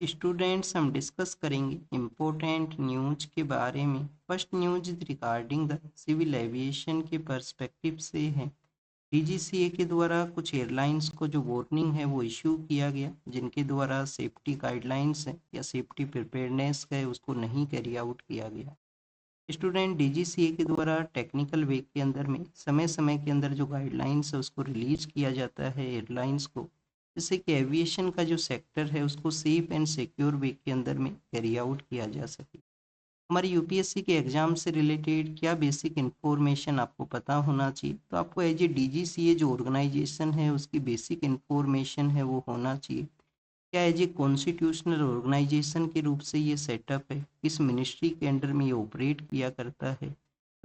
Students हम discuss करेंगे important news के बारे में। First news regarding the civil aviation के पर्सपेक्टिव से है। डीजीसीए के द्वारा कुछ एयरलाइंस को जो वार्निंग है वो इशू किया गया, जिनके द्वारा सेफ्टी गाइडलाइंस है या सेफ्टी प्रिपेयरनेस है उसको नहीं कैरी आउट किया गया। स्टूडेंट डीजीसीए के द्वारा टेक्निकल वे के अंदर में समय समय के अंदर जो गाइडलाइंस है उसको रिलीज किया जाता है एयरलाइंस को, जिससे कि एविएशन का जो सेक्टर है उसको सेफ एंड सिक्योर वे के अंदर में कैरी आउट किया जा सके। हमारे यूपीएससी के एग्जाम से रिलेटेड क्या बेसिक इन्फॉर्मेशन आपको पता होना चाहिए, तो आपको एज ए डीजीसीए जो ऑर्गेनाइजेशन है उसकी बेसिक इन्फॉर्मेशन है वो होना चाहिए। क्या एज ए कॉन्स्टिट्यूशनल ऑर्गेनाइजेशन के रूप से ये सेटअप है, किस मिनिस्ट्री के अंडर में ये ऑपरेट किया करता है।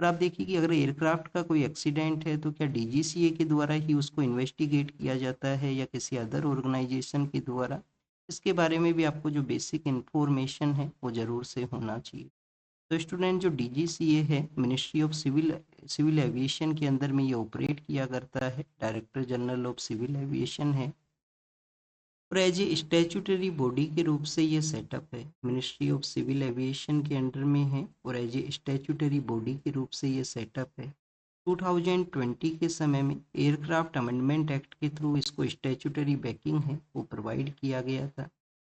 और आप देखिए कि अगर एयरक्राफ्ट का कोई एक्सीडेंट है तो क्या डीजीसीए के द्वारा ही उसको इन्वेस्टिगेट किया जाता है या किसी अदर ऑर्गेनाइजेशन के द्वारा। इसके बारे में भी आपको जो बेसिक इन्फॉर्मेशन है वो ज़रूर से होना चाहिए। तो स्टूडेंट जो डीजीसीए है मिनिस्ट्री ऑफ सिविल एविएशन के अंदर में ये ऑपरेट किया करता है, Director General of Civil Aviation है। और एज ए स्टैट्यूटरी बॉडी के रूप से ये सेटअप है, मिनिस्ट्री ऑफ सिविल एविएशन के अंडर में है और एज ए स्टैट्यूटरी बॉडी के रूप से ये सेटअप है। 2020 के समय में एयरक्राफ्ट अमेंडमेंट एक्ट के थ्रू इसको स्टैट्यूटरी बैकिंग है वो प्रोवाइड किया गया था।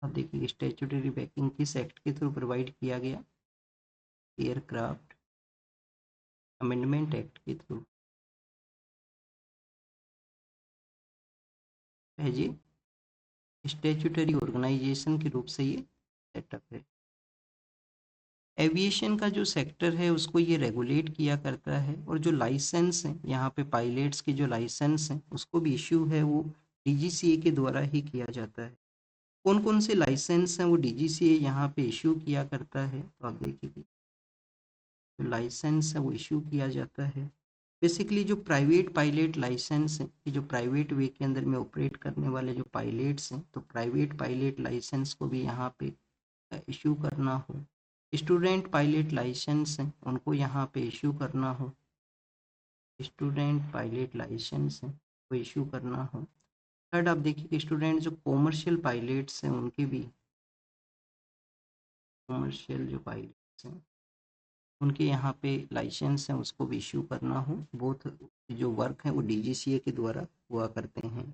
अब देखिए स्टैट्यूटरी बैकिंग किस एक्ट के थ्रू प्रोवाइड किया गया, एयरक्राफ्ट अमेंडमेंट एक्ट के through as a statutory organisation के रूप से ये सेटअप है। एविएशन का जो सेक्टर है उसको ये रेगुलेट किया करता है और जो लाइसेंस है यहाँ पे पायलट्स के जो लाइसेंस हैं उसको भी इशू है वो डीजीसीए के द्वारा ही किया जाता है। कौन कौन से लाइसेंस हैं वो डीजीसीए यहाँ पे इशू किया करता है, तो आप देखिए जो लाइसेंस है वो इशू किया जाता है। बेसिकली जो प्राइवेट पायलट लाइसेंस है, कि जो प्राइवेट वे के अंदर में ऑपरेट करने वाले जो पायलट्स हैं तो प्राइवेट पायलट लाइसेंस को भी यहाँ पे इशू करना हो। स्टूडेंट पायलट लाइसेंस हैं उनको यहाँ पे इशू करना हो, स्टूडेंट पायलट लाइसेंस हैं वो इशू करना हो। थर्ड आप देखिए कि स्टूडेंट जो कॉमर्शियल पायलट्स हैं उनके भी, कॉमर्शियल जो पायलट्स हैं उनके यहाँ पे लाइसेंस हैं उसको भी इशू करना हो। बोथ जो वर्क है वो डीजीसीए के द्वारा हुआ करते हैं।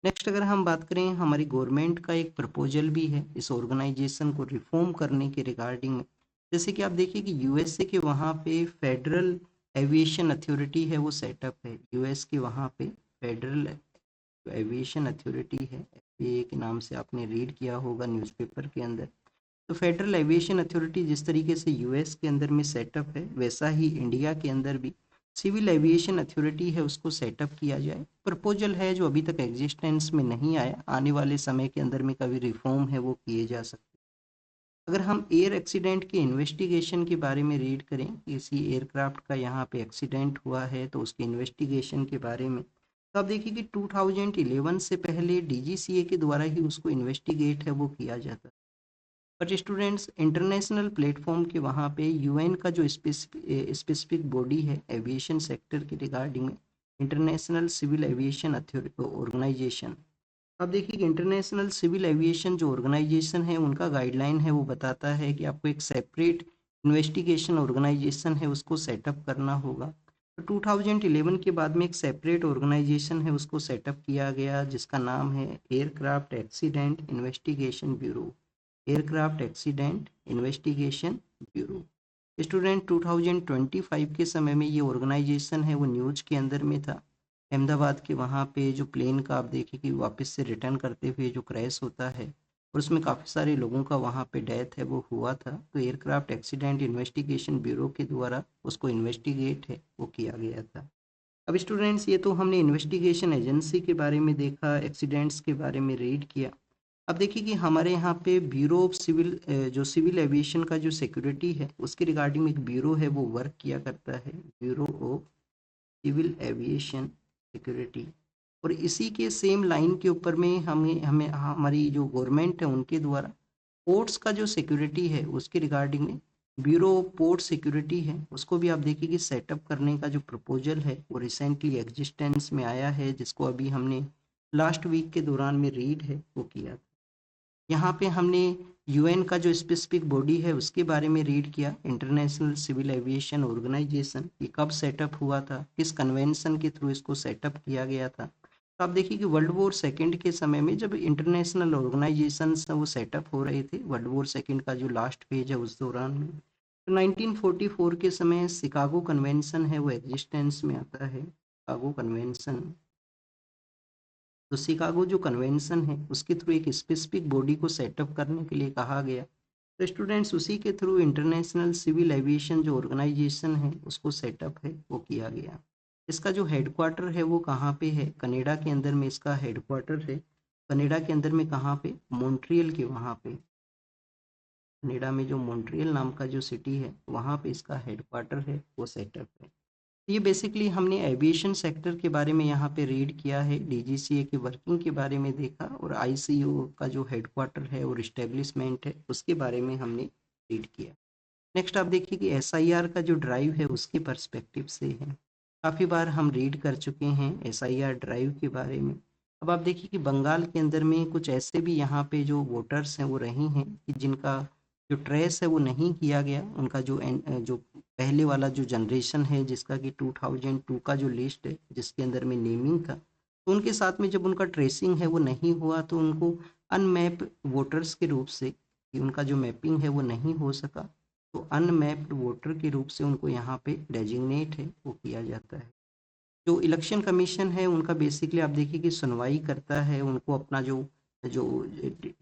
नेक्स्ट अगर हम बात करें, हमारी गवर्नमेंट का एक प्रपोजल भी है इस ऑर्गेनाइजेशन को रिफॉर्म करने के रिगार्डिंग में। जैसे कि आप देखिए कि यूएसए के वहाँ पे फेडरल एविएशन अथॉरिटी है वो सेटअप है, यूएस के वहाँ पे फेडरल एविएशन अथॉरिटी है, एफएए के नाम से आपने रीड किया होगा न्यूज़पेपर के अंदर। तो फेडरल एविएशन अथॉरिटी जिस तरीके से यूएस के अंदर में सेटअप है वैसा ही इंडिया के अंदर भी सिविल एविएशन अथॉरिटी है उसको सेटअप किया जाए। प्रपोजल है जो अभी तक एग्जिस्टेंस में नहीं आया, आने वाले समय के अंदर में कभी रिफॉर्म है वो किए जा सकते। अगर हम एयर एक्सीडेंट के इन्वेस्टिगेशन के बारे में रीड करें, किसी एयरक्राफ्ट का यहाँ पे एक्सीडेंट हुआ है तो उसके इन्वेस्टिगेशन के बारे में, तो आप देखिए कि 2011 से पहले डीजीसीए के द्वारा ही उसको इन्वेस्टिगेट है वो किया जाता। बट स्टूडेंट्स इंटरनेशनल प्लेटफॉर्म के वहाँ पे यूएन का जो स्पेसिफिक बॉडी है एविएशन सेक्टर के रिगार्डिंग में, इंटरनेशनल सिविल एविएशन ऑर्गेनाइजेशन। अब देखिए कि इंटरनेशनल सिविल एविएशन जो ऑर्गेनाइजेशन है उनका गाइडलाइन है वो बताता है कि आपको एक सेपरेट इन्वेस्टिगेशन ऑर्गेनाइजेशन है उसको सेटअप करना होगा। तो 2011 के बाद में एक सेपरेट ऑर्गेनाइजेशन है उसको सेटअप किया गया जिसका नाम है aircraft accident investigation bureau, aircraft accident investigation bureau. Student 2025 के समय में ये ऑर्गेनाइजेशन है वो न्यूज के अंदर में था। अहमदाबाद के वहाँ पे जो प्लेन का आप देखिए कि वापस से रिटर्न करते हुए जो क्रैश होता है और उसमें काफ़ी सारे लोगों का वहाँ पे डेथ है वो हुआ था, तो एयरक्राफ्ट एक्सीडेंट इन्वेस्टिगेशन ब्यूरो के द्वारा उसको इन्वेस्टिगेट है वो किया गया था। अब स्टूडेंट्स ये तो हमने इन्वेस्टिगेशन एजेंसी के बारे में देखा, एक्सीडेंट्स के बारे में रीड किया। अब देखिए कि हमारे यहाँ पे ब्यूरो ऑफ सिविल जो सिविल एविएशन का जो सिक्योरिटी है उसके रिगार्डिंग एक ब्यूरो है वो वर्क किया करता है, Bureau of Civil Aviation Security. और इसी के सेम लाइन के ऊपर में हमें हमें हमारी जो गवर्नमेंट है उनके द्वारा पोर्ट्स का जो सिक्योरिटी है उसके रिगार्डिंग में ब्यूरो ऑफ पोर्ट सिक्योरिटी है उसको भी आप देखिए कि सेटअप करने का जो प्रपोजल है वो रिसेंटली एग्जिस्टेंस में आया है, जिसको अभी हमने लास्ट वीक के दौरान में रीड है वो किया। यहाँ पे हमने यूएन का जो स्पेसिफिक बॉडी है उसके बारे में रीड किया, इंटरनेशनल सिविल एविएशन ऑर्गेनाइजेशन, ये कब सेटअप हुआ था, किस कन्वेंशन के थ्रू इसको सेटअप किया गया था। तो आप देखिए कि वर्ल्ड वॉर सेकेंड के समय में जब इंटरनेशनल ऑर्गेनाइजेशन वो सेटअप हो रहे थे, वर्ल्ड वॉर सेकेंड का जो लास्ट पेज है उस दौरान में, तो 1944 के समय शिकागो कन्वेंशन है वो एग्जिस्टेंस में आता है, शिकागो कन्वेंशन। तो शिकागो जो कन्वेंशन है उसके थ्रू एक स्पेसिफिक बॉडी को सेटअप करने के लिए कहा गया। तो स्टूडेंट्स उसी के थ्रू इंटरनेशनल सिविल एविएशन जो ऑर्गेनाइजेशन है उसको सेटअप है वो किया गया। इसका जो हेडक्वार्टर है वो कहाँ पे है, कनाडा के अंदर में इसका हेडक्वार्टर है। कनाडा के अंदर में कहाँ पे, मॉन्ट्रियल के वहाँ पे, कनाडा में जो मॉन्ट्रियल नाम का जो सिटी है वहाँ पे इसका हेडक्वार्टर है वो सेटअप है। ये बेसिकली हमने एविएशन सेक्टर के बारे में यहाँ पे रीड किया है, डीजीसीए की वर्किंग के बारे में देखा, और आईसीओ का जो हेडक्वार्टर है और इस्टेब्लिशमेंट है उसके बारे में हमने रीड किया। नेक्स्ट आप देखिए कि एसआईआर का जो ड्राइव है उसके पर्सपेक्टिव से है, काफ़ी बार हम रीड कर चुके हैं एसआईआर ड्राइव के बारे में। अब आप देखिए कि बंगाल के अंदर में कुछ ऐसे भी यहाँ पे जो वोटर्स हैं वो रही हैं कि जिनका जो ट्रेस है वो नहीं किया गया, उनका जो पहले वाला जो जनरेशन है जिसका कि 2002 का जो लिस्ट है जिसके अंदर में नेमिंग था, तो उनके साथ में जब उनका ट्रेसिंग है वो नहीं हुआ तो उनको अनमैप वोटर्स के रूप से, कि उनका जो मैपिंग है वो नहीं हो सका, तो अनमैप्ड वोटर के रूप से उनको यहाँ पे डेजिग्नेट है वो किया जाता है। जो इलेक्शन कमीशन है उनका बेसिकली आप देखिए कि सुनवाई करता है, उनको अपना जो जो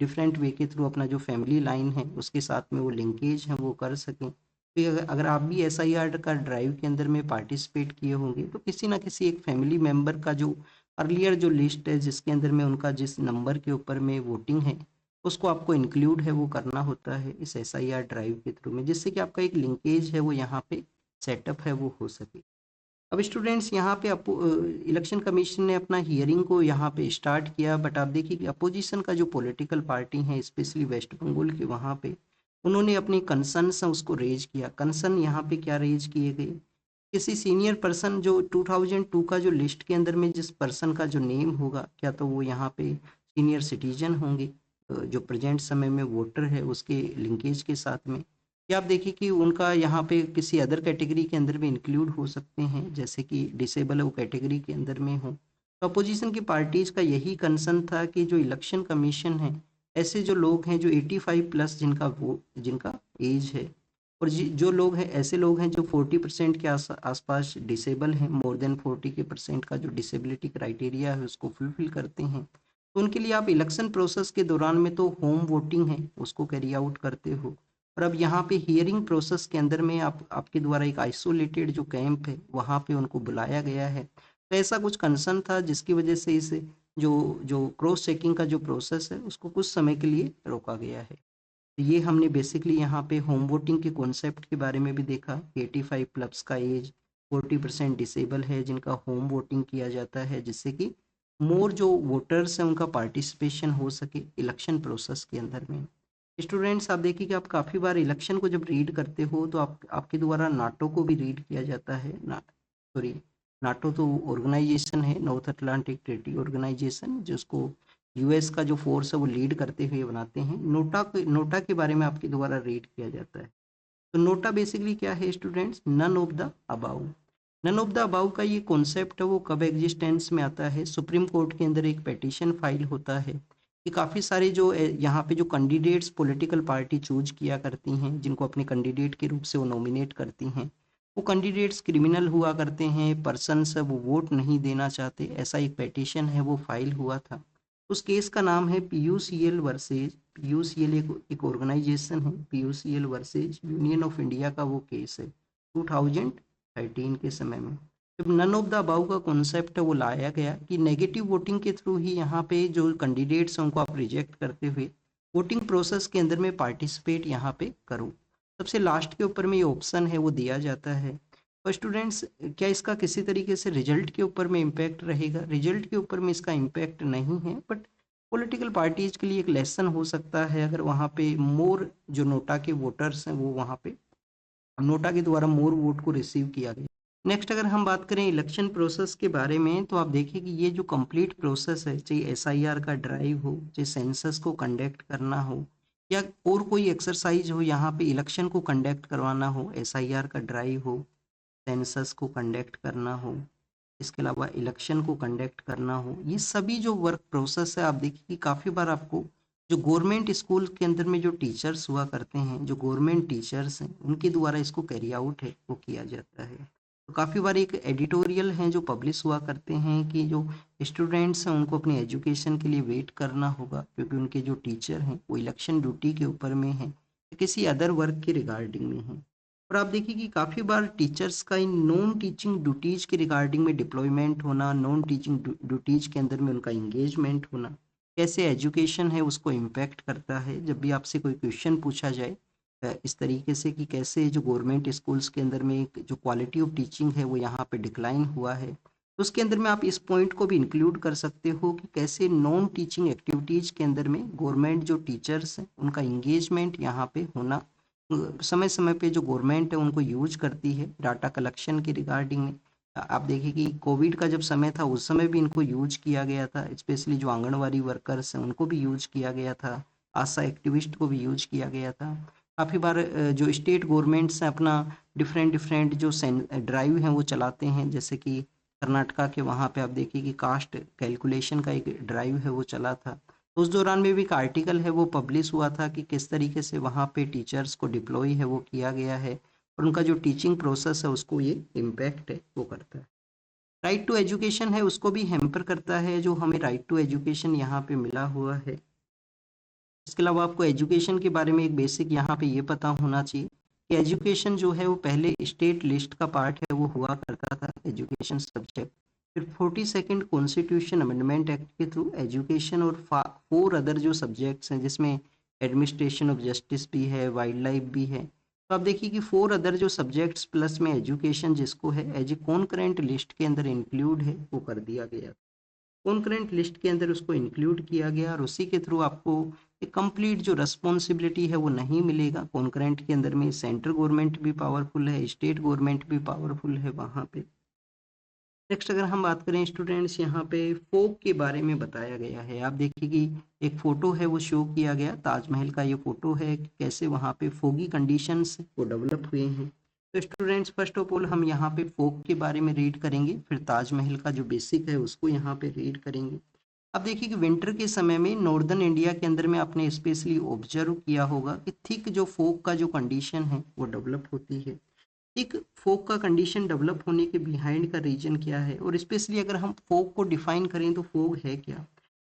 डिफरेंट वे के थ्रू अपना जो फैमिली लाइन है उसके साथ में वो लिंकेज है वो कर सकें। तो अगर आप भी एसआईआर का ड्राइव के अंदर में पार्टिसिपेट किए होंगे तो किसी ना किसी एक फैमिली मेंबर का जो अर्लियर जो लिस्ट है जिसके अंदर में उनका जिस नंबर के ऊपर में वोटिंग है उसको आपको इंक्लूड है वो करना होता है इस एसआईआर ड्राइव के थ्रू में, जिससे कि आपका एक लिंकेज है वो यहाँ पे सेटअप है वो हो सके। अब स्टूडेंट्स यहाँ पे इलेक्शन कमीशन ने अपना हियरिंग को यहाँ पे स्टार्ट किया, बट आप देखिए कि अपोजिशन का जो पॉलिटिकल पार्टी है स्पेशली वेस्ट बंगाल के वहाँ पे उन्होंने अपनी कंसर्न्स हैं उसको रेज किया। कंसर्न यहाँ पे क्या रेज किए गए, किसी सीनियर पर्सन जो 2002 का जो लिस्ट के अंदर में जिस पर्सन का जो नेम होगा क्या तो वो यहाँ पे सीनियर सिटीजन होंगे, जो प्रेजेंट समय में वोटर है उसके लिंकेज के साथ में, या आप देखिए कि उनका यहाँ पे किसी अदर कैटेगरी के अंदर में इंक्लूड हो सकते हैं जैसे कि डिसेबल वो कैटेगरी के अंदर में हो। तो अपोजिशन की पार्टीज का यही कंसर्न था कि जो इलेक्शन कमीशन है ऐसे जो लोग हैं जो 85 प्लस जिनका एज है, और जो लोग हैं ऐसे लोग हैं जो 40% के आसपास डिसेबल हैं, मोर देन 40 के परसेंट का जो डिसेबिलिटी क्राइटेरिया है उसको फुलफिल करते हैं, तो उनके लिए आप इलेक्शन प्रोसेस के दौरान में तो होम वोटिंग है उसको कैरी आउट करते हो, और अब यहाँ पे हियरिंग प्रोसेस के अंदर में आपके द्वारा एक आइसोलेटेड जो कैंप है वहाँ पे उनको बुलाया गया है। तो ऐसा कुछ कंसर्न था जिसकी वजह से इस जो जो क्रॉस चेकिंग का जो प्रोसेस है उसको कुछ समय के लिए रोका गया है। तो ये हमने बेसिकली यहाँ पे होम वोटिंग के कॉन्सेप्ट के बारे में भी देखा, 85 प्लस का एज, 40% डिसेबल है जिनका होम वोटिंग किया जाता है जिससे कि मोर जो वोटर्स हैं उनका पार्टिसिपेशन हो सके इलेक्शन प्रोसेस के अंदर में। स्टूडेंट्स आप देखिए कि आप काफ़ी बार इलेक्शन को जब रीड करते हो तो आपके द्वारा नाटो को भी रीड किया जाता है ना, सॉरी, नाटो तो ऑर्गेनाइजेशन है, नॉर्थ अटलांटिक ट्रीटी ऑर्गेनाइजेशन, जिसको यूएस का जो फोर्स है वो लीड करते हुए बनाते हैं। नोटा के बारे में आपके द्वारा रीड किया जाता है। तो नोटा बेसिकली क्या है students, none of the above. None of the above का ये कॉन्सेप्ट है वो कब एग्जिस्टेंस में आता है, सुप्रीम कोर्ट के अंदर एक पिटीशन फाइल होता है कि काफ़ी सारे जो यहाँ पे जो कैंडिडेट्स पॉलिटिकल पार्टी चूज किया करती हैं जिनको अपने कैंडिडेट के रूप से वो नॉमिनेट करती हैं, वो कैंडिडेट्स क्रिमिनल हुआ करते हैं, पर्सन सब वो वोट नहीं देना चाहते, ऐसा एक पिटीशन है वो फाइल हुआ था। उस केस का नाम है पीयूसीएल वर्सेज, पीयूसीएल एक ऑर्गेनाइजेशन है, PUCL versus union of India का वो केस है 2013 के समय में। जब नन ऑफ द अबाउ का कॉन्सेप्ट है वो लाया गया कि नेगेटिव वोटिंग के थ्रू ही यहाँ पे जो कैंडिडेट्स हैं उनको आप रिजेक्ट करते हुए वोटिंग प्रोसेस के अंदर में पार्टिसिपेट यहाँ पे करो। सबसे लास्ट के ऊपर में ये ऑप्शन है वो दिया जाता है। और स्टूडेंट्स क्या इसका किसी तरीके से रिजल्ट के ऊपर में इम्पैक्ट रहेगा, रिजल्ट के ऊपर में इसका इम्पैक्ट नहीं है, बट पॉलिटिकल पार्टीज के लिए एक लेसन हो सकता है अगर वहाँ पे मोर जो नोटा के वोटर्स हैं वो वहाँ पे नोटा के द्वारा मोर वोट को रिसीव किया गया। नेक्स्ट अगर हम बात करें इलेक्शन प्रोसेस के बारे में, तो आप देखिए कि ये जो कंप्लीट प्रोसेस है, चाहे एसआईआर का ड्राइव हो, चाहे सेंसस को कंडक्ट करना हो, या और कोई एक्सरसाइज हो, यहाँ पे इलेक्शन को कंडक्ट करवाना हो, एसआईआर का ड्राइव हो, सेंसस को कंडक्ट करना हो, इसके अलावा इलेक्शन को कंडक्ट करना हो, ये सभी जो वर्क प्रोसेस है, आप देखिए कि काफ़ी बार आपको जो गवर्नमेंट स्कूल के अंदर में जो टीचर्स हुआ करते हैं, जो गवर्नमेंट टीचर्स हैं, उनके द्वारा इसको कैरी आउट है वो किया जाता है। तो काफ़ी बार एक एडिटोरियल हैं जो पब्लिश हुआ करते हैं कि जो स्टूडेंट्स हैं उनको अपनी एजुकेशन के लिए वेट करना होगा, क्योंकि उनके जो टीचर हैं वो इलेक्शन ड्यूटी के ऊपर में हैं, या किसी अदर वर्क के रिगार्डिंग में हैं। और आप देखिए कि काफ़ी बार टीचर्स का इन नॉन टीचिंग ड्यूटीज़ के रिगार्डिंग में डिप्लॉयमेंट होना, नॉन टीचिंग ड्यूटीज़ के अंदर में उनका इंगेजमेंट होना, कैसे एजुकेशन है उसको इम्पैक्ट करता है। जब भी आपसे कोई क्वेश्चन पूछा जाए इस तरीके से कि कैसे जो गवर्नमेंट स्कूल्स के अंदर में एक जो क्वालिटी ऑफ टीचिंग है वो यहाँ पे डिक्लाइन हुआ है, तो उसके अंदर में आप इस पॉइंट को भी इंक्लूड कर सकते हो कि कैसे नॉन टीचिंग एक्टिविटीज़ के अंदर में गवर्नमेंट जो टीचर्स हैं उनका इंगेजमेंट यहाँ पे होना, समय समय पे जो गवर्नमेंट है उनको यूज करती है डाटा कलेक्शन के रिगार्डिंग में। आप देखिए कि कोविड का जब समय था उस समय भी इनको यूज किया गया था, स्पेशली जो आंगनवाड़ी वर्कर्स हैं उनको भी यूज किया गया था, आशा एक्टिविस्ट को भी यूज किया गया था। काफ़ी बार जो स्टेट गवर्नमेंट्स हैं अपना डिफरेंट डिफरेंट जो ड्राइव हैं वो चलाते हैं, जैसे कि कर्नाटका के वहाँ पे आप देखिए कि कास्ट कैलकुलेशन का एक ड्राइव है वो चला था। उस दौरान में भी एक आर्टिकल है वो पब्लिश हुआ था कि किस तरीके से वहाँ पे टीचर्स को डिप्लॉय है वो किया गया है, और उनका जो टीचिंग प्रोसेस है उसको ये इम्पैक्ट है वो करता है। राइट टू एजुकेशन है उसको भी हैम्पर करता है, जो हमें राइट टू एजुकेशन यहाँ पे मिला हुआ है। इसके अलावा आपको एजुकेशन के बारे में एक बेसिक यहाँ पे ये पता होना चाहिए कि एजुकेशन जो है वो पहले स्टेट लिस्ट का पार्ट है वो हुआ करता था एजुकेशन सब्जेक्ट। फिर 42nd कॉन्स्टिट्यूशन अमेंडमेंट एक्ट के थ्रू एजुकेशन और 4 अदर जो सब्जेक्ट्स हैं, जिसमें एडमिनिस्ट्रेशन ऑफ जस्टिस भी है, वाइल्ड लाइफ भी है, तो आप देखिए कि 4 अदर जो सब्जेक्ट्स प्लस में एजुकेशन जिसको है एज ए कॉन्करेंट लिस्ट के अंदर इंक्लूड है वो कर दिया गया। कॉन्करेंट लिस्ट के अंदर उसको इंक्लूड किया गया, और उसी के थ्रू आपको एक कंप्लीट जो रिस्पॉन्सिबिलिटी है वो नहीं मिलेगा। कॉन्करेंट के अंदर में सेंट्रल गवर्नमेंट भी पावरफुल है, स्टेट गवर्नमेंट भी पावरफुल है वहाँ पे। नेक्स्ट अगर हम बात करें स्टूडेंट्स, यहाँ पे फोक के बारे में बताया गया है। आप देखिए कि एक फोटो है वो शो किया गया, ताजमहल का ये फोटो है कि कैसे वहाँ पे फोगी कंडीशंस वो डेवलप हुए हैं। तो स्टूडेंट्स फर्स्ट ऑफ ऑल हम यहाँ पे फोक के बारे में रीड करेंगे, फिर ताजमहल का जो बेसिक है उसको यहाँ पे रीड करेंगे। अब देखिए कि विंटर के समय में नॉर्दर्न इंडिया के अंदर में आपने स्पेशली ऑब्जर्व किया होगा कि थिक जो फोक का जो कंडीशन है वो डेवलप होती है। एक फोक का कंडीशन डेवलप होने के बिहाइंड का रीजन क्या है, और स्पेशली अगर हम फोक को डिफाइन करें तो फोक है क्या।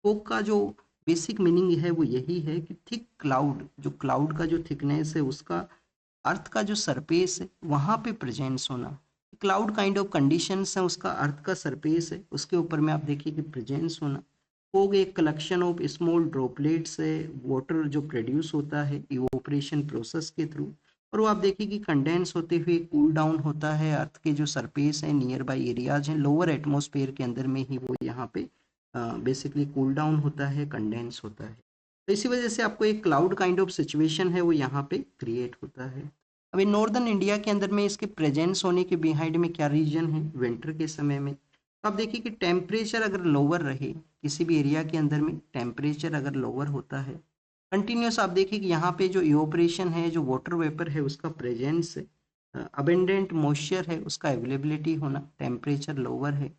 फोक का जो बेसिक मीनिंग है वो यही है कि थिक क्लाउड, जो क्लाउड का जो थिकनेस है उसका अर्थ का जो सरफेस है वहाँ पे प्रेजेंस होना। क्लाउड काइंड ऑफ कंडीशंस है, उसका अर्थ का सरफेस है उसके ऊपर में आप देखिए कि प्रेजेंस होना। फोग एक कलेक्शन ऑफ स्मॉल ड्रॉपलेट्स है, वाटर जो प्रोड्यूस होता है इवोपरेशन प्रोसेस के थ्रू, और वो आप देखिए कि कंडेंस होते हुए कूल डाउन होता है अर्थ के जो सरफेस है, नियर बाई एरियाज हैं, लोअर एटमॉस्फेयर के अंदर में ही वो यहाँ पे बेसिकली कूल डाउन होता है, कंडेंस होता है। तो इसी वजह से आपको एक क्लाउड काइंड ऑफ सिचुएशन है वो यहाँ पे क्रिएट होता है। अभी नॉर्दर्न इंडिया के अंदर में इसके प्रेजेंस होने के बिहाइंड में क्या रीजन है विंटर के समय में। तो आप देखिए कि टेम्परेचर अगर लोअर रहे, किसी भी एरिया के अंदर में टेम्परेचर अगर लोअर होता है कंटिन्यूस, आप देखिए कि यहाँ पे जो इवोपरेशन है, जो वाटर वेपर है उसका प्रेजेंस है, अबेंडेंट मॉइस्चर है उसका अवेलेबिलिटी होना, टेम्परेचर लोअर है,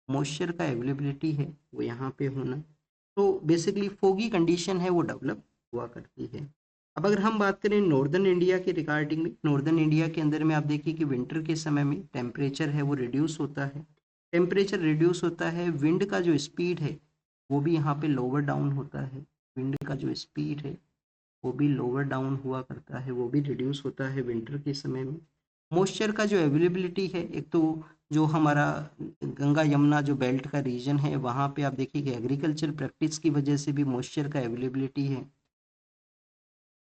मॉइस्चर का अवेलेबिलिटी है वो यहाँ पे होना, तो बेसिकली फोगी कंडीशन है वो डेवलप हुआ करती है। अब अगर हम बात करें नॉर्दर्न इंडिया के रिगार्डिंग में, नॉर्दर्न इंडिया के अंदर में आप देखिए कि विंटर के समय में टेम्परेचर है वो रिड्यूस होता है। टेम्परेचर रिड्यूस होता है, विंड का जो स्पीड है वो भी यहाँ पे लोअर डाउन होता है, विंड का जो स्पीड है वो भी लोअर डाउन हुआ करता है, वो भी रिड्यूस होता है विंटर के समय में। मॉइस्चर का जो अवेलेबिलिटी है, एक तो जो हमारा गंगा यमुना जो बेल्ट का रीजन है वहाँ पे आप देखिए कि एग्रीकल्चर प्रैक्टिस की वजह से भी मॉइस्चर का अवेलेबिलिटी है,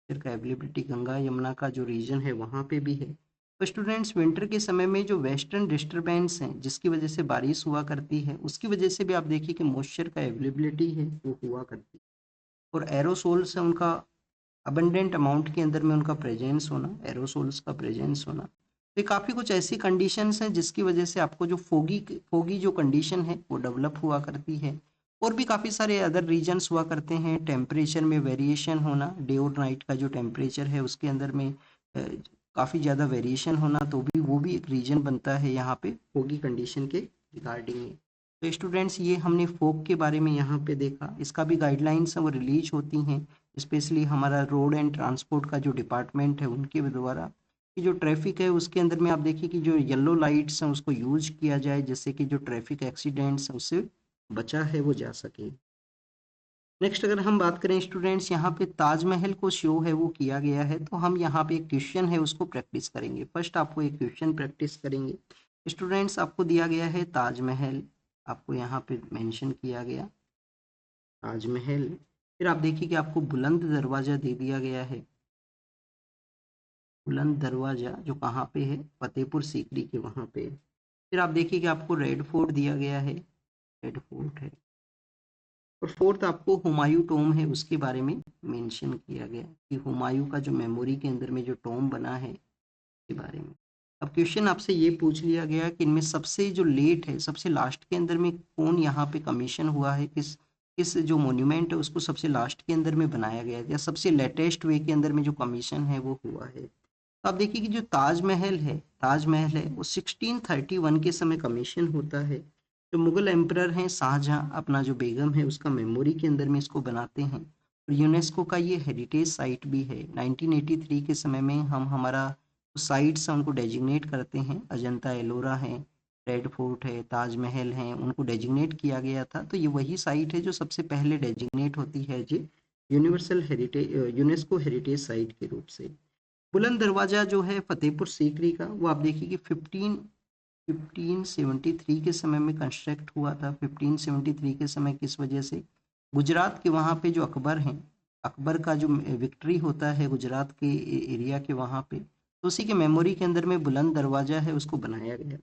मॉइस्चर का अवेलेबिलिटी गंगा यमुना का जो रीजन है वहाँ पे भी है। तो स्टूडेंट्स विंटर के समय में जो वेस्टर्न डिस्टर्बेंस हैं जिसकी वजह से बारिश हुआ करती है, उसकी वजह से भी आप देखिए कि मॉइस्चर का अवेलेबिलिटी है वो हुआ करती है, और एरोसोल्स है उनका अबंडेंट अमाउंट के अंदर में उनका प्रेजेंस होना, एरोसोल्स का प्रेजेंस होना। तो काफ़ी कुछ ऐसी कंडीशंस हैं जिसकी वजह से आपको जो फोगी फोगी जो कंडीशन है वो डेवलप हुआ करती है। और भी काफ़ी सारे अदर रीजंस हुआ करते हैं, टेम्परेचर में वेरिएशन होना, डे और नाइट का जो टेम्परेचर है उसके अंदर में काफ़ी ज़्यादा वेरिएशन होना, तो भी वो भी एक रीजन बनता है यहाँ पे फोगी कंडीशन के रिगार्डिंग। तो स्टूडेंट्स ये हमने फोग के बारे में यहाँ पे देखा, इसका भी गाइडलाइंस वो रिलीज होती हैं स्पेशली हमारा रोड एंड ट्रांसपोर्ट का जो डिपार्टमेंट है उनके द्वारा, कि जो ट्रैफिक है उसके अंदर में आप देखिए कि जो येलो लाइट्स हैं उसको यूज किया जाए जिससे कि जो ट्रैफिक एक्सीडेंट्स हैं उससे बचा है वो जा सके। नेक्स्ट अगर हम बात करें स्टूडेंट्स, यहाँ पे ताजमहल को शो है वो किया गया है, तो हम यहाँ पे एक क्वेश्चन है उसको प्रैक्टिस करेंगे। फर्स्ट आपको एक क्वेश्चन प्रैक्टिस करेंगे। स्टूडेंट्स आपको दिया गया है ताजमहल, आपको यहाँ पे मेंशन किया गया ताजमहल, फिर आप देखिए कि आपको बुलंद दरवाजा दे दिया गया है, बुलंद दरवाजा जो कहाँ पे है, फतेहपुर सीकरी के वहाँ पे। फिर आप देखिए कि आपको रेड फोर्ट दिया गया है, रेड फोर्ट है। और फोर्थ आपको हुमायूं टॉम है उसके बारे में मेंशन किया गया कि हुमायूं का जो मेमोरी के अंदर में जो टॉम बना है के बारे में। अब क्वेश्चन आपसे ये पूछ लिया गया कि इनमें सबसे जो लेट है, सबसे लास्ट के अंदर में कौन यहाँ पे कमीशन हुआ है, किस किस जो मोन्यूमेंट है उसको सबसे लास्ट के अंदर में बनाया गया है, या सबसे लेटेस्ट वे के अंदर में जो कमीशन है वो हुआ है। तो आप देखिए कि जो ताजमहल है वो 1631 के समय कमीशन होता है। जो मुगल एम्परर हैं शाहजहां, अपना जो बेगम है उसका मेमोरी के अंदर में इसको बनाते हैं। और यूनेस्को का ये हेरिटेज साइट भी है। 1983 के समय में हम हमारा साइट्स हैं उनको डेजिग्नेट करते हैं, अजंता एलोरा है, रेड फोर्ट है, ताजमहल है, उनको डेजिग्नेट किया गया था। तो ये वही साइट है जो सबसे पहले डेजिग्नेट होती है जो universal heritage UNESCO heritage site के रूप से। बुलंद दरवाजा जो है फतेहपुर सीकरी का, वो आप देखिए कि 1573 के समय में कंस्ट्रक्ट हुआ था। 1573 के समय किस वजह से, गुजरात के वहाँ पे जो अकबर हैं, अकबर का जो विक्ट्री होता है गुजरात के एरिया के वहाँ पे, तो उसी के मेमोरी के अंदर में बुलंद दरवाजा है उसको बनाया गया।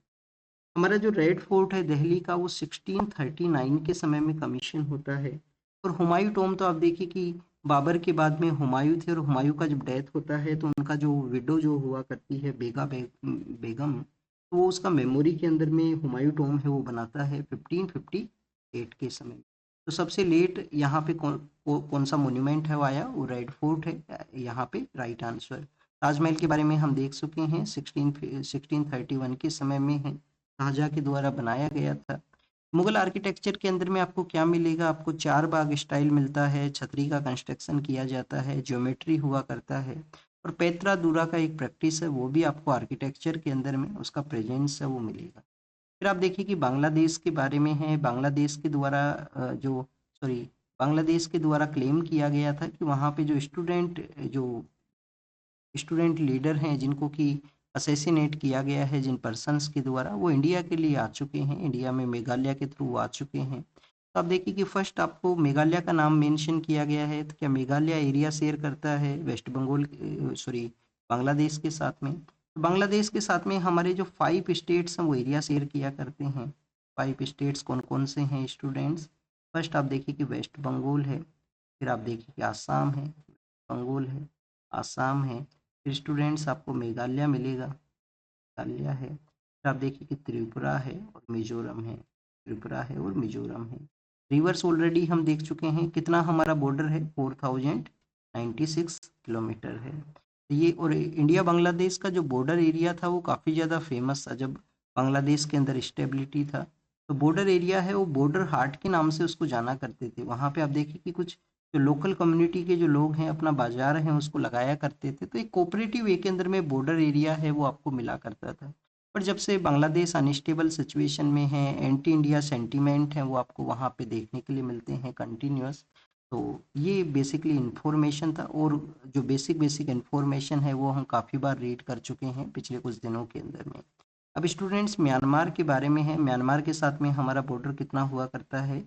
हमारा जो रेड फोर्ट है दिल्ली का वो 1639 के समय में कमीशन होता है। और हुमायूं टॉम तो आप देखिए कि बाबर के बाद में हुमायूं थे, और हुमायूं का जब डेथ होता है तो उनका जो विडो जो हुआ करती है बेगम, तो वो उसका मेमोरी के अंदर में हुमायूं टॉम है वो बनाता है 1558 के समय। तो सबसे लेट यहाँ पे कौन सा मोन्यूमेंट है वो आया, वो रेड फोर्ट है यहाँ पे राइट आंसर। ताजमहल के बारे में हम देख चुके हैं, 1631 के समय में है, शाहजहाँ के द्वारा बनाया गया था। मुगल आर्किटेक्चर के अंदर में आपको क्या मिलेगा, आपको चार बाग स्टाइल मिलता है, छतरी का कंस्ट्रक्शन किया जाता है, ज्योमेट्री हुआ करता है, और पेत्रा दूरा का एक प्रैक्टिस है वो भी आपको आर्किटेक्चर के अंदर में उसका प्रेजेंस है वो मिलेगा। फिर आप देखिए कि बांग्लादेश के बारे में है, बांग्लादेश के द्वारा बांग्लादेश के द्वारा क्लेम किया गया था कि वहाँ पे जो स्टूडेंट लीडर हैं जिनको कि असैसिनेट किया गया है जिन पर्सन्स के द्वारा, वो इंडिया के लिए आ चुके हैं, इंडिया में मेघालय के थ्रू आ चुके हैं। तो आप देखिए कि फर्स्ट आपको मेघालय का नाम मेंशन किया गया है, तो क्या मेघालय एरिया शेयर करता है वेस्ट बंगाल बांग्लादेश के साथ में। तो बांग्लादेश के साथ में हमारे जो 5 स्टेट्स हैं वो एरिया शेयर किया करते हैं। 5 स्टेट्स कौन कौन से हैं स्टूडेंट्स, फर्स्ट आप देखिए कि वेस्ट बंगाल है, फिर आप देखिए कि आसाम है, बंगाल है, आसाम है, फिर स्टूडेंट्स आपको मेघालय मिलेगा, मेघालय है, फिर आप देखिए कि त्रिपुरा है और मिजोरम है, त्रिपुरा है और मिजोरम है। रिवर्स ऑलरेडी हम देख चुके हैं, कितना हमारा बॉर्डर है 4096 किलोमीटर है। तो ये और इंडिया बांग्लादेश का जो बॉर्डर एरिया था वो काफ़ी ज़्यादा फेमस था जब बांग्लादेश के अंदर स्टेबिलिटी था। तो बॉर्डर एरिया है वो बॉर्डर हाट के नाम से उसको जाना करते थे। वहाँ पे आप देखिए कि कुछ जो लोकल कम्युनिटी के जो लोग हैं अपना बाजार है उसको लगाया करते थे। तो एक कोऑपरेटिव वे के अंदर में बॉर्डर एरिया है वो आपको मिला करता था। पर जब से बांग्लादेश अनस्टेबल सिचुएशन में है, एंटी इंडिया सेंटीमेंट है वो आपको वहाँ पे देखने के लिए मिलते हैं कंटिन्यूअस। तो ये बेसिकली इन्फॉर्मेशन था, और जो बेसिक बेसिक इन्फॉर्मेशन है वो हम काफ़ी बार रीड कर चुके हैं पिछले कुछ दिनों के अंदर में। अब स्टूडेंट्स म्यांमार के बारे में है, म्यांमार के साथ में हमारा बॉर्डर कितना हुआ करता है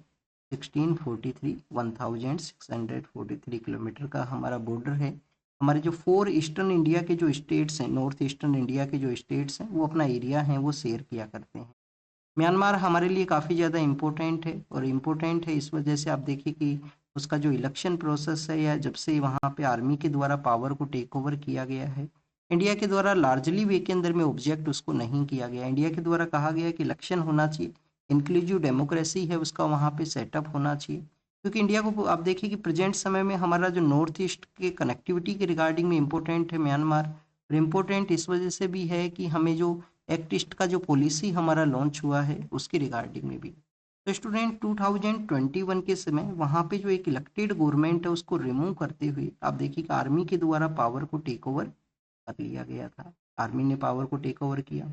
1643 किलोमीटर का हमारा बॉर्डर है। हमारे जो 4 ईस्टर्न इंडिया के जो स्टेट्स हैं, नॉर्थ ईस्टर्न इंडिया के जो स्टेट्स हैं वो अपना एरिया है वो शेयर किया करते हैं। म्यांमार हमारे लिए काफ़ी ज़्यादा इम्पोर्टेंट है, और इम्पोर्टेंट है इस वजह से आप देखिए कि उसका जो इलेक्शन प्रोसेस है, या जब से वहाँ पे आर्मी के द्वारा पावर को टेक ओवर किया गया है, इंडिया के द्वारा लार्जली वे के अंदर में ऑब्जेक्ट उसको नहीं किया गया। इंडिया के द्वारा कहा गया कि इलेक्शन होना चाहिए, इंक्लूसिव डेमोक्रेसी है उसका वहाँ पे सेटअप होना चाहिए, क्योंकि इंडिया को आप देखिए कि प्रेजेंट समय में हमारा जो नॉर्थ ईस्ट के कनेक्टिविटी के रिगार्डिंग में इम्पोर्टेंट है म्यांमार, और इम्पोर्टेंट इस वजह से भी है कि हमें जो एक्ट ईस्ट का जो पॉलिसी हमारा लॉन्च हुआ है उसके रिगार्डिंग में भी। तो स्टूडेंट 2021 के समय वहाँ पे जो एक इलेक्टेड गवर्नमेंट है उसको रिमूव करते हुए आप देखिए कि आर्मी के द्वारा पावर को टेक ओवर कर लिया गया था। आर्मी ने पावर को टेक ओवर किया।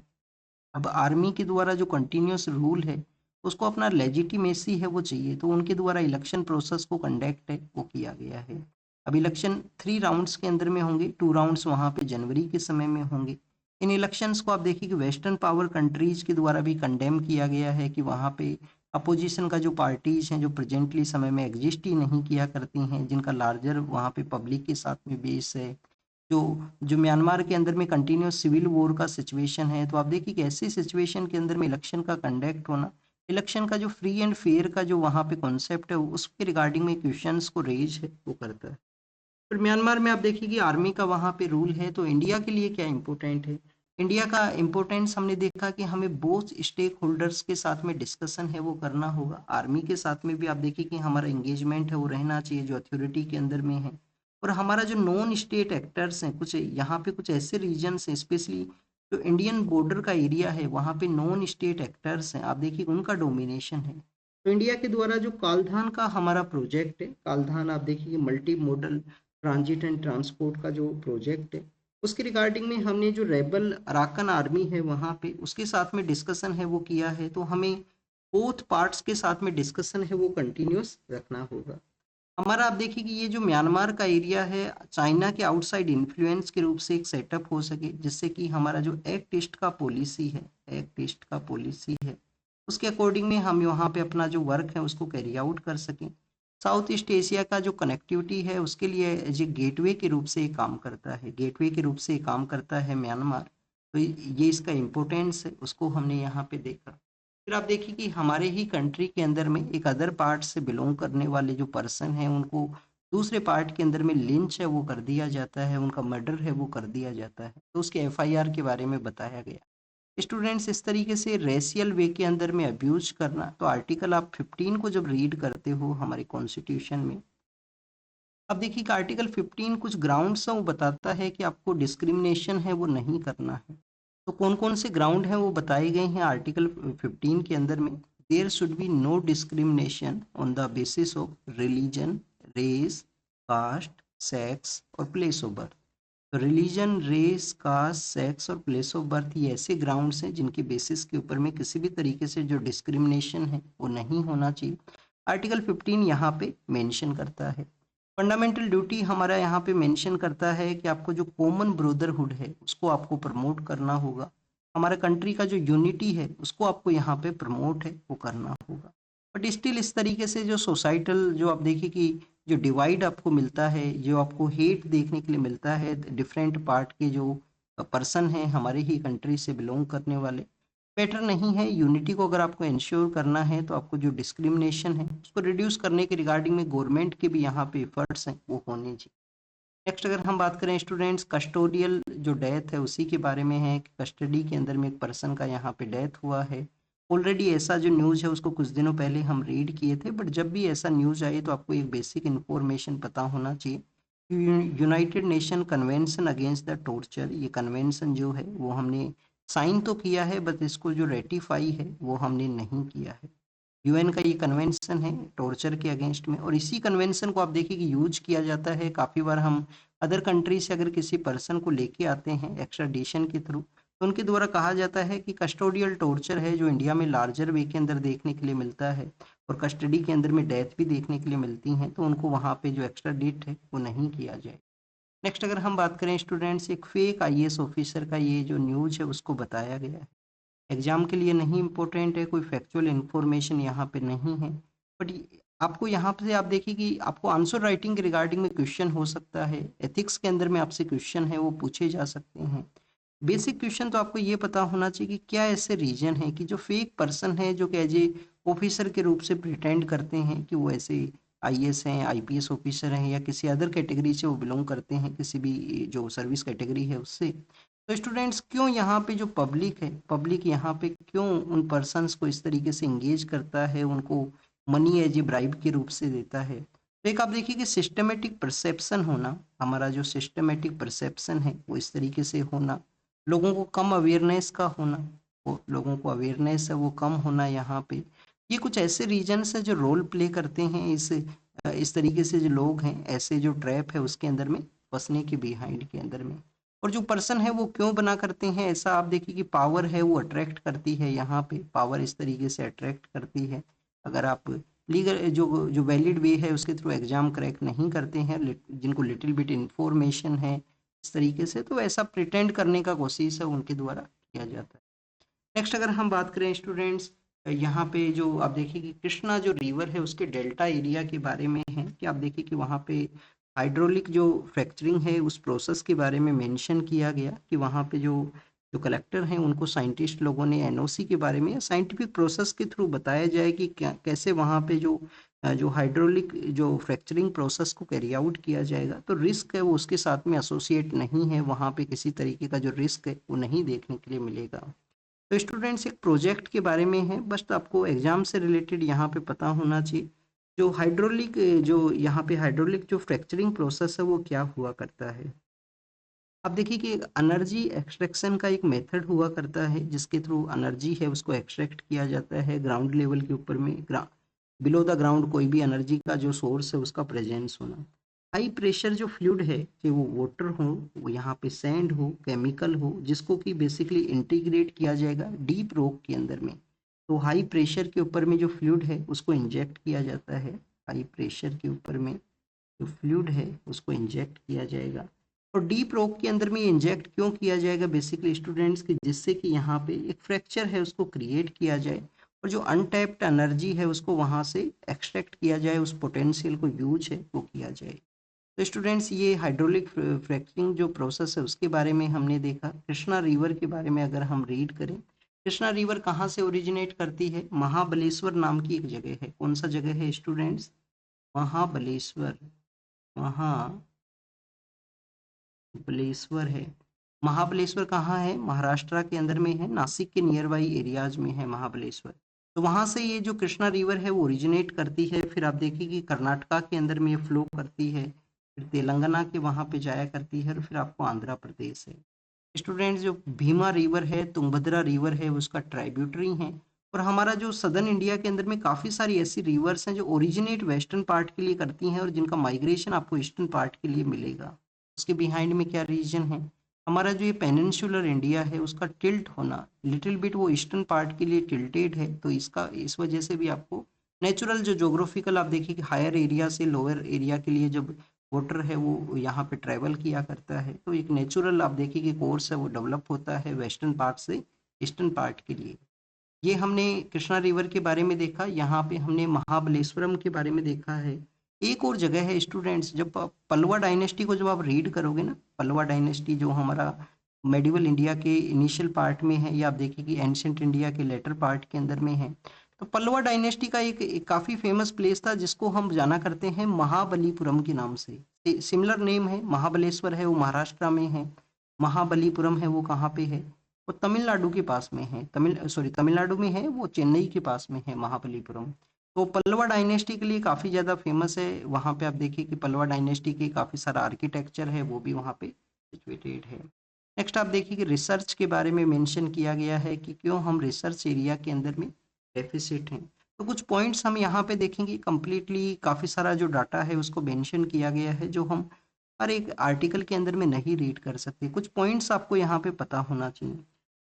अब आर्मी के द्वारा जो कंटिन्यूस रूल है उसको अपना लेजिटिमेसी है वो चाहिए, तो उनके द्वारा इलेक्शन प्रोसेस को कंडक्ट है वो किया गया है। अब इलेक्शन 3 राउंड्स के अंदर में होंगे, 2 राउंड्स वहाँ पे जनवरी के समय में होंगे। इन इलेक्शंस को आप देखिए कि वेस्टर्न पावर कंट्रीज के द्वारा भी कंडेम किया गया है कि वहाँ पे अपोजिशन का जो पार्टीज हैं जो प्रेजेंटली समय में एग्जिस्ट ही नहीं किया करती हैं, जिनका लार्जर वहाँ पे पब्लिक के साथ में बेस है, जो जो म्यांमार के अंदर में कंटिन्यूस सिविल वॉर का सिचुएशन है, तो आप देखिए कि ऐसी सिचुएशन के अंदर में इलेक्शन का कंडक्ट होना, इलेक्शन का जो फ्री एंड फेयर का जो वहाँ पे कॉन्सेप्ट है उसके रिगार्डिंग में क्वेश्चंस को रेज है वो करता है। फिर म्यांमार में आप देखिए कि आर्मी का वहाँ पे रूल है, तो इंडिया के लिए क्या इंपॉर्टेंट है। इंडिया का इंपॉर्टेंस हमने देखा कि हमें बोथ स्टेक होल्डर्स के साथ में डिस्कशन है वो करना होगा। आर्मी के साथ में भी आप देखिए कि हमारा एंगेजमेंट है वो रहना चाहिए जो अथॉरिटी के अंदर में है। और हमारा जो नॉन स्टेट एक्टर्स हैं, कुछ यहाँ पे कुछ ऐसे रीजन्स हैं स्पेशली जो इंडियन बॉर्डर का एरिया है वहाँ पे नॉन स्टेट एक्टर्स हैं, आप देखिए उनका डोमिनेशन है। तो इंडिया के द्वारा जो कालधान का हमारा प्रोजेक्ट है, कालधान आप देखिए multi modal transit and transport का जो प्रोजेक्ट है उसके रिगार्डिंग में हमने जो रेबल अराकन आर्मी है वहाँ पे उसके साथ में डिस्कशन है वो किया है, तो हमें बोथ पार्ट्स के साथ में डिस्कशन है वो कंटिन्यूस रखना होगा। हमारा आप देखिए कि ये जो म्यांमार का एरिया है चाइना के आउटसाइड इन्फ्लुएंस के रूप से एक सेटअप हो सके, जिससे कि हमारा जो एक्ट ईस्ट का पॉलिसी है, एक्ट ईस्ट का पॉलिसी है उसके अकॉर्डिंग में हम यहाँ पे अपना जो वर्क है उसको कैरी आउट कर सकें। साउथ ईस्ट एशिया का जो कनेक्टिविटी है उसके लिए ये गेटवे के रूप से ये काम करता है, गेटवे के रूप से ये काम करता है म्यांमार। तो ये इसका इम्पोर्टेंस है उसको हमने यहाँ पे देखा। फिर आप देखिए कि हमारे ही कंट्री के अंदर में एक अदर पार्ट से बिलोंग करने वाले जो पर्सन हैं उनको दूसरे पार्ट के अंदर में लिंच है वो कर दिया जाता है, उनका मर्डर है वो कर दिया जाता है, तो उसके एफआईआर के बारे में बताया गया। स्टूडेंट्स इस तरीके से रेशियल वे के अंदर में अब्यूज करना, तो आर्टिकल आप 15 को जब रीड करते हो हमारे कॉन्स्टिट्यूशन में, अब देखिए कि आर्टिकल 15 कुछ ग्राउंड्स हैं वो बताता है कि आपको डिस्क्रिमिनेशन है वो नहीं करना है। तो कौन कौन से ग्राउंड हैं वो बताए गए हैं आर्टिकल 15 के अंदर में। There should be no discrimination on the basis of religion, race, caste, sex और प्लेस ऑफ बर्थ। तो रिलीजन, रेस, कास्ट, सेक्स और प्लेस ऑफ बर्थ ये ऐसे ग्राउंड्स हैं जिनके बेसिस के ऊपर में किसी भी तरीके से जो डिस्क्रिमिनेशन है वो नहीं होना चाहिए। आर्टिकल 15 यहाँ पे मेंशन करता है। फंडामेंटल ड्यूटी हमारा यहाँ पे मेंशन करता है कि आपको जो कॉमन ब्रदरहुड है उसको आपको प्रमोट करना होगा। हमारे कंट्री का जो यूनिटी है उसको आपको यहाँ पे प्रमोट है वो करना होगा। बट स्टिल इस तरीके से जो सोसाइटल जो आप देखिए कि जो डिवाइड आपको मिलता है, जो आपको हेट देखने के लिए मिलता है डिफरेंट पार्ट के जो पर्सन हैं हमारे ही कंट्री से बिलोंग करने वाले, बेटर नहीं है। यूनिटी को अगर आपको इंश्योर करना है तो आपको जो डिस्क्रिमिनेशन है उसको रिड्यूस करने के रिगार्डिंग में गवर्नमेंट के भी यहाँ पे एफर्ट्स हैं वो होने चाहिए। नेक्स्ट अगर हम बात करें स्टूडेंट्स कस्टोडियल जो डेथ है उसी के बारे में है कि कस्टडी के अंदर में एक पर्सन का यहाँ पे डेथ हुआ है। ऑलरेडी ऐसा जो न्यूज़ है उसको कुछ दिनों पहले हम रीड किए थे, बट जब भी ऐसा न्यूज़ आए तो आपको एक बेसिक इन्फॉर्मेशन पता होना चाहिए। United nation convention against the torture, ये कन्वेंशन जो है वो हमने साइन तो किया है बट इसको जो रेटिफाई है वो हमने नहीं किया है। यूएन का ये कन्वेंशन है टॉर्चर के अगेंस्ट में, और इसी कन्वेंशन को आप देखिए कि यूज किया जाता है काफ़ी बार। हम अदर कंट्री से अगर किसी पर्सन को लेके आते हैं एक्स्ट्राडिशन के थ्रू, तो उनके द्वारा कहा जाता है कि कस्टोडियल टॉर्चर है जो इंडिया में लार्जर वे के अंदर देखने के लिए मिलता है और कस्टडी के अंदर में डेथ भी देखने के लिए मिलती हैं, तो उनको वहाँ पे जो एक्स्ट्राडिट है वो नहीं किया जाए। नेक्स्ट अगर हम बात करें स्टूडेंट्स, एक फेक आईएएस ऑफिसर का ये जो न्यूज़ है उसको बताया गया है। एग्जाम के लिए नहीं इम्पोर्टेंट है, कोई फैक्चुअल इन्फॉर्मेशन यहाँ पे नहीं है, बट आपको यहाँ पे आप देखिए कि आपको आंसर राइटिंग के रिगार्डिंग में क्वेश्चन हो सकता है, एथिक्स के अंदर में आपसे क्वेश्चन है वो पूछे जा सकते हैं। बेसिक क्वेश्चन तो आपको ये पता होना चाहिए कि क्या ऐसे रीजन है कि जो फेक पर्सन है जो कि एज ए ऑफिसर के रूप से प्रिटेंड करते हैं कि वो ऐसे आईएएस हैं, आईपीएस ऑफिसर हैं या किसी अदर कैटेगरी से वो बिलोंग करते हैं, किसी भी जो सर्विस कैटेगरी है उससे। तो स्टूडेंट्स क्यों यहाँ पे जो पब्लिक है, पब्लिक यहाँ पे क्यों उन पर्सन्स को इस तरीके से इंगेज करता है, उनको मनी एज ए ब्राइब के रूप से देता है। तो एक आप देखिए कि सिस्टमेटिक परसेप्शन होना, हमारा जो सिस्टमेटिक परसेप्शन है वो इस तरीके से होना, लोगों को कम अवेयरनेस का होना, वो लोगों को अवेयरनेस है वो कम होना यहाँ पे, ये कुछ ऐसे रीजन्स है जो रोल प्ले करते हैं इस तरीके से जो लोग हैं ऐसे जो ट्रैप है उसके अंदर में फंसने के बिहाइंड के अंदर में। और जो पर्सन है वो क्यों बना करते हैं ऐसा, आप देखिए कि पावर है वो अट्रैक्ट करती है, यहाँ पे पावर इस तरीके से अट्रैक्ट करती है। अगर आप लीगल जो जो वैलिड वे है उसके थ्रू एग्जाम क्रैक नहीं करते हैं, जिनको लिटिल बिट इंफॉर्मेशन है इस तरीके से, तो ऐसा प्रिटेंड करने का कोशिश है उनके द्वारा किया जाता है। नेक्स्ट अगर हम बात करें स्टूडेंट्स, यहाँ पे जो आप देखिए कि कृष्णा जो रिवर है उसके डेल्टा एरिया के बारे में है कि आप देखिए कि वहाँ पे हाइड्रोलिक जो फ्रैक्चरिंग है उस प्रोसेस के बारे में मेंशन किया गया कि वहाँ पे जो जो कलेक्टर हैं उनको साइंटिस्ट लोगों ने एनओसी के बारे में साइंटिफिक प्रोसेस के थ्रू बताया जाए कि कैसे वहाँ पे जो हाइड्रोलिक जो फ्रैक्चरिंग प्रोसेस को कैरी आउट किया जाएगा, तो रिस्क है वो उसके साथ में एसोसिएट नहीं है, वहाँ पे किसी तरीके का जो रिस्क है वो नहीं देखने के लिए मिलेगा। तो स्टूडेंट्स एक प्रोजेक्ट के बारे में है, बस आपको एग्जाम से रिलेटेड यहाँ पे पता होना चाहिए। जो हाइड्रोलिक जो यहाँ पे हाइड्रोलिक जो फ्रैक्चरिंग प्रोसेस है वो क्या हुआ करता है। अब देखिए कि एनर्जी एक्सट्रैक्शन का एक मेथड हुआ करता है जिसके थ्रू एनर्जी है उसको एक्सट्रैक्ट किया जाता है ग्राउंड लेवल के ऊपर में, बिलो द ग्राउंड कोई भी एनर्जी का जो सोर्स है उसका प्रेजेंस होना। हाई प्रेशर जो फ्लूइड है चाहे वो वाटर हो, वो यहाँ पे सैंड हो, केमिकल हो, जिसको कि बेसिकली इंटीग्रेट किया जाएगा डीप रॉक के अंदर में। तो हाई प्रेशर के ऊपर में जो फ्लूइड है उसको इंजेक्ट किया जाता है, हाई प्रेशर के ऊपर में जो फ्लूइड है उसको इंजेक्ट किया जाएगा। और डीप रॉक के अंदर में इंजेक्ट क्यों किया जाएगा बेसिकली स्टूडेंट्स की, जिससे कि यहाँ पे एक फ्रैक्चर है उसको क्रिएट किया जाए और जो अनटैप्ड एनर्जी है उसको वहाँ से एक्सट्रैक्ट किया जाए, उस पोटेंशियल को यूज है वो किया जाए। तो स्टूडेंट्स ये हाइड्रोलिक फ्रैक्चरिंग जो प्रोसेस है उसके बारे में हमने देखा। कृष्णा रिवर के बारे में अगर हम रीड करें, कृष्णा रिवर कहाँ से ओरिजिनेट करती है, महाबलेश्वर नाम की एक जगह है। कौन सा जगह है स्टूडेंट्स, महाबलेश्वर, महाबलेश्वर है। महाबलेश्वर कहाँ है, महाराष्ट्र के अंदर में है, नासिक के नियर बाई एरियाज में है महाबलेश्वर। तो वहां से ये जो कृष्णा रिवर है वो ओरिजिनेट करती है, फिर आप देखिए कि कर्नाटका के अंदर में ये फ्लो करती है, फिर तेलंगाना के वहां पे जाया करती है और फिर आपको आंध्र प्रदेश है। स्टूडेंट्स जो भीमा रिवर है, तुंगभद्रा रिवर है, उसका ट्राइब्यूटरी है। और हमारा जो सदर्न इंडिया के अंदर में काफ़ी सारी ऐसी रिवर्स हैं जो ओरिजिनेट वेस्टर्न पार्ट के लिए करती हैं और जिनका माइग्रेशन आपको ईस्टर्न पार्ट के लिए मिलेगा। उसके बिहाइंड में क्या रीजन है, हमारा जो ये पेनिनसुलर इंडिया है उसका टिल्ट होना, लिटिल बिट वो ईस्टर्न पार्ट के लिए टिल्टेड है, तो इसका इस वजह से भी आपको नेचुरल जो जोग्राफिकल आप देखिए कि हायर एरिया से लोअर एरिया के लिए जब वाटर है वो यहाँ पे ट्रैवल किया करता है, तो एक नेचुरल आप देखिए कि कोर्स है वो डेवलप होता है वेस्टर्न पार्ट से ईस्टर्न पार्ट के लिए। ये हमने कृष्णा रिवर के बारे में देखा, यहाँ पे हमने महाबलेश्वरम के बारे में देखा है। एक और जगह है स्टूडेंट्स, जब पल्लवा डायनेस्टी को जब आप रीड करोगे ना, पल्लवा डायनेस्टी जो हमारा मेडिवल इंडिया के इनिशियल पार्ट में है या आप देखिए कि एंशियंट इंडिया के लेटर पार्ट के अंदर में है, तो पल्लवा डायनेस्टी का एक काफ़ी फेमस प्लेस था जिसको हम जाना करते हैं महाबलीपुरम के नाम से। सिमिलर नेम है, महाबलेश्वर है वो महाराष्ट्र में है, महाबलीपुरम है वो कहाँ पे है, वो तमिलनाडु के पास में है, तमिलनाडु में है, वो चेन्नई के पास में है महाबलीपुरम। तो पल्लवा डायनेस्टी के लिए काफ़ी ज़्यादा फेमस है, वहाँ पे आप देखिए कि पल्लवा डायनेस्टी के काफ़ी सारा आर्किटेक्चर है वो भी वहाँ पे सिचुएटेड है। नेक्स्ट आप देखिए कि रिसर्च के बारे में मेंशन किया गया है कि क्यों हम रिसर्च एरिया के अंदर में डेफिसिट हैं। तो कुछ पॉइंट्स हम यहाँ पे देखेंगे, कंप्लीटली काफ़ी सारा जो डाटा है उसको मेंशन किया गया है जो हम हर एक आर्टिकल के अंदर में नहीं रीड कर सकते। कुछ पॉइंट्स आपको यहाँ पे पता होना चाहिए।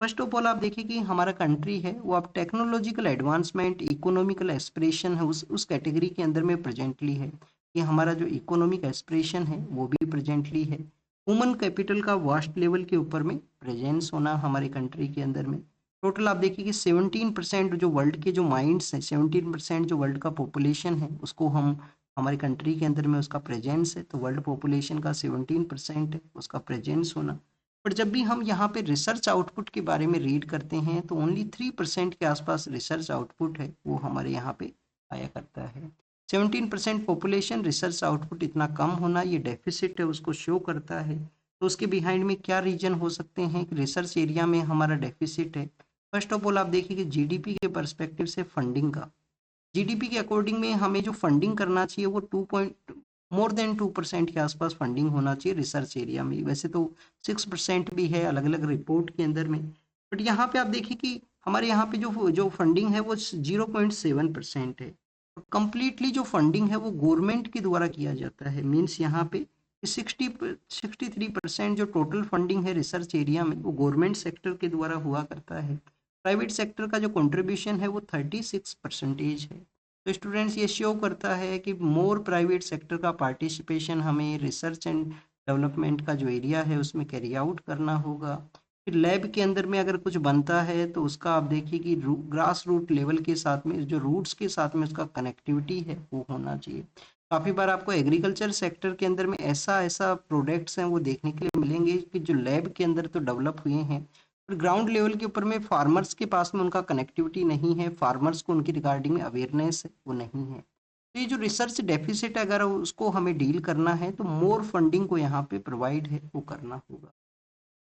फर्स्ट ऑफ ऑल आप देखिए कि हमारा कंट्री है वो अब टेक्नोलॉजिकल एडवांसमेंट, इकोनॉमिकल एस्पिरेशन है उस कैटेगरी के अंदर में प्रेजेंटली है कि हमारा जो इकोनॉमिक एस्पिरेशन है वो भी प्रेजेंटली है। ह्यूमन कैपिटल का वास्ट लेवल के ऊपर में प्रेजेंस होना हमारे कंट्री के अंदर में। टोटल आप देखिए कि 17% जो वर्ल्ड के जो माइंड्स हैं, 17% जो वर्ल्ड का पॉपुलेशन है उसको हम हमारी कंट्री के अंदर में उसका प्रेजेंस है, तो वर्ल्ड पॉपुलेशन का 17% है उसका प्रेजेंस होना। पर जब भी हम यहाँ पे रिसर्च आउटपुट के बारे में रीड करते हैं तो ओनली 3% के आसपास रिसर्च आउटपुट है वो हमारे यहाँ पे आया करता है। 17% पॉपुलेशन, रिसर्च आउटपुट इतना कम होना, ये डेफिसिट है उसको शो करता है। तो उसके बिहाइंड में क्या रीजन हो सकते हैं कि रिसर्च एरिया में हमारा डेफिसिट है। फर्स्ट ऑफ ऑल आप देखिए कि जीडीपी के पर्सपेक्टिव से फंडिंग का, जीडीपी के अकॉर्डिंग में हमें जो फंडिंग करना चाहिए वो मोर देन 2% के आसपास फंडिंग होना चाहिए रिसर्च एरिया में। वैसे तो 6% भी है अलग अलग रिपोर्ट के अंदर में, बट यहाँ पे आप देखिए कि हमारे यहाँ पे जो जो फंडिंग है वो 0.7% है। कंप्लीटली जो फंडिंग है वो गवर्नमेंट के द्वारा किया जाता है। मीन्स यहाँ पे 63% जो टोटल फंडिंग है रिसर्च एरिया में वो गवर्नमेंट सेक्टर के द्वारा हुआ करता है। प्राइवेट सेक्टर का जो कंट्रीब्यूशन है वो 36% है। तो स्टूडेंट्स ये शो करता है कि मोर प्राइवेट सेक्टर का पार्टिसिपेशन हमें रिसर्च एंड डेवलपमेंट का जो एरिया है उसमें कैरी आउट करना होगा। फिर लैब के अंदर में अगर कुछ बनता है तो उसका आप देखिए कि ग्रास रूट लेवल के साथ में जो रूट्स के साथ में उसका कनेक्टिविटी है वो होना चाहिए। काफ़ी बार आपको एग्रीकल्चर सेक्टर के अंदर में ऐसा ऐसा प्रोडक्ट्स हैं वो देखने के लिए मिलेंगे कि जो लैब के अंदर तो डेवलप हुए हैं, पर ग्राउंड लेवल के ऊपर में फार्मर्स के पास में उनका कनेक्टिविटी नहीं है, फार्मर्स को उनकी रिगार्डिंग में अवेयरनेस वो नहीं है। तो ये जो रिसर्च डेफिसिट अगर उसको हमें डील करना है तो मोर फंडिंग को यहाँ पे प्रोवाइड है वो करना होगा।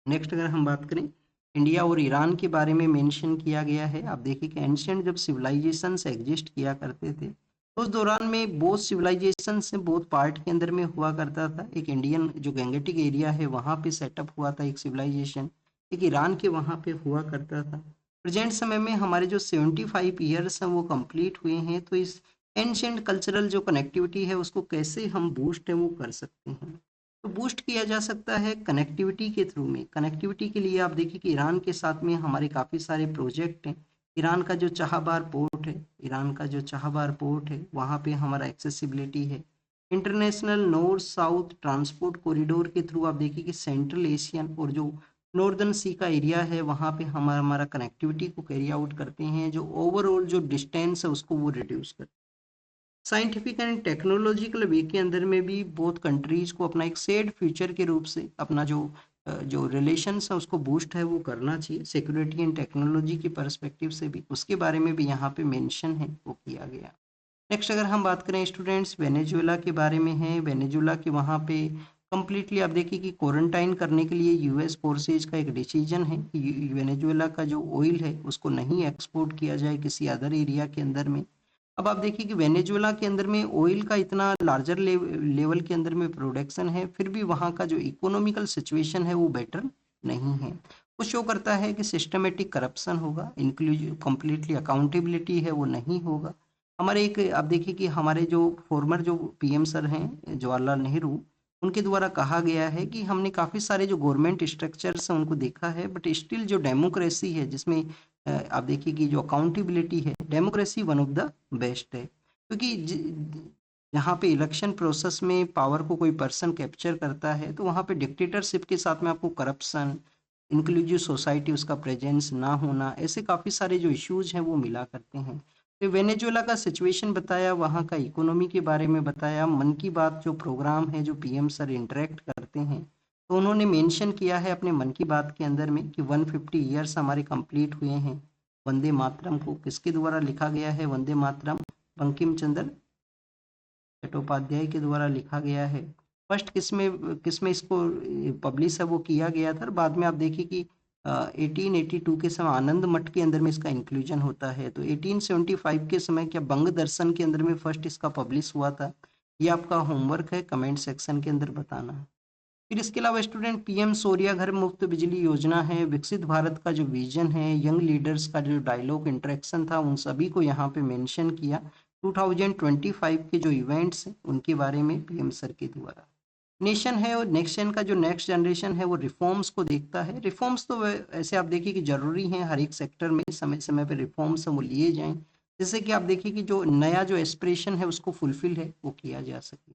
नेक्स्ट अगर हम बात करें इंडिया और ईरान के बारे में मेंशन किया गया है। आप देखिए कि एंशियंट जब सिविलाइजेशंस एग्जिस्ट किया करते थे तो उस दौरान में बोथ सिविलाइजेशन से बोथ पार्ट के अंदर में हुआ करता था। एक इंडियन जो गैंगेटिक एरिया है वहाँ पे सेटअप हुआ था एक सिविलाइजेशन, एक ईरान के वहाँ पे हुआ करता था। प्रेजेंट समय में हमारे जो 75 ईयर्स हैं वो कंप्लीट हुए हैं, तो इस एंशियंट कल्चरल जो कनेक्टिविटी है उसको कैसे हम बूस्ट है वो कर सकते हैं। तो बूस्ट किया जा सकता है कनेक्टिविटी के थ्रू में। कनेक्टिविटी के लिए आप देखिए कि ईरान के साथ में हमारे काफ़ी सारे प्रोजेक्ट हैं। ईरान का जो चाहबार पोर्ट है, ईरान का जो चाहबार पोर्ट है वहाँ पे हमारा एक्सेसिबिलिटी है। International north south transport corridor के थ्रू आप देखिए कि सेंट्रल एशियन और जो नॉर्दर्न सी का एरिया है वहाँ पे हमारा हमारा कनेक्टिविटी को कैरी आउट करते हैं, जो ओवरऑल जो डिस्टेंस है उसको वो रिड्यूस करते हैं। साइंटिफिक एंड टेक्नोलॉजिकल वे के अंदर में भी बोथ कंट्रीज को अपना एक शेयर्ड फ्यूचर के रूप से अपना जो रिलेशंस है उसको बूस्ट है वो करना चाहिए। सिक्योरिटी एंड टेक्नोलॉजी के पर्सपेक्टिव से भी उसके बारे में भी यहाँ पे मेंशन है वो किया गया। नेक्स्ट अगर हम बात करें स्टूडेंट्स वेनेजुएला के बारे में है। वेनेजुएला के वहाँ पे कंप्लीटली आप देखिए कि क्वारंटाइन करने के लिए यूएस फोर्सेज का एक डिसीजन है कि वेनेजुएला का जो ऑयल है उसको नहीं एक्सपोर्ट किया जाए किसी अदर एरिया के अंदर में। अब आप देखिए कि वेनेजुएला के अंदर में ऑयल का इतना लार्जर लेवल के अंदर में प्रोडक्शन है, फिर भी वहाँ का जो इकोनॉमिकल सिचुएशन है वो बेटर नहीं है। वो शो करता है कि सिस्टमेटिक करप्शन होगा, इंक्लूसिव कंप्लीटली अकाउंटेबिलिटी है वो नहीं होगा। हमारे एक आप देखिए कि हमारे जो फॉर्मर जो पीएम सर हैं जवाहरलाल नेहरू, उनके द्वारा कहा गया है कि हमने काफ़ी सारे जो गवर्नमेंट स्ट्रक्चर्स हैं उनको देखा है, बट स्टिल जो डेमोक्रेसी है जिसमें आप देखिए कि जो अकाउंटेबिलिटी है, democracy one of the best है। क्योंकि जहाँ पे इलेक्शन प्रोसेस में पावर को कोई पर्सन कैप्चर करता है तो वहाँ पे डिक्टेटरशिप के साथ में आपको करप्शन, इंक्लूसिव सोसाइटी उसका प्रेजेंस ना होना, ऐसे काफ़ी सारे जो इश्यूज हैं वो मिला करते हैं। तो वेनेजुएला का सिचुएशन बताया, वहाँ का इकोनॉमी के बारे में बताया। मन की बात जो प्रोग्राम है जो पीएम सर इंटरेक्ट करते हैं तो उन्होंने मेंशन किया है अपने मन की बात के अंदर में कि 150 ईयर्स हमारे कंप्लीट हुए हैं। वंदे मातरम को किसके द्वारा लिखा गया है? वंदे मातरम बंकिम चंद्र चट्टोपाध्याय के द्वारा लिखा गया है। फर्स्ट किसमें इसको पब्लिश है वो किया गया था। और बाद में आप देखिए कि 1882 के समय आनंद मठ के अंदर में इसका इंक्लूजन होता है। तो 1875 के समय क्या बंग दर्शन के अंदर में फर्स्ट इसका पब्लिश हुआ था? ये आपका होमवर्क है, कमेंट सेक्शन के अंदर बताना। फिर इसके अलावा स्टूडेंट पीएम सूर्या घर मुफ्त बिजली योजना है, विकसित भारत का जो विजन है, यंग लीडर्स का जो डायलॉग इंटरेक्शन था उन सभी को यहाँ पे मेंशन किया। 2025 के जो इवेंट्स हैं उनके बारे में पीएम सर के द्वारा। नेशन है और नेक्शन का जो नेक्स्ट जनरेशन है वो रिफॉर्म्स को देखता है। रिफॉर्म्स तो ऐसे आप देखिए कि जरूरी हैं, हर एक सेक्टर में समय समय पर रिफॉर्म्स वो लिए जाएं, जिससे कि आप देखिए कि जो नया जो एस्पिरेशन है उसको फुलफिल है वो किया जा सके।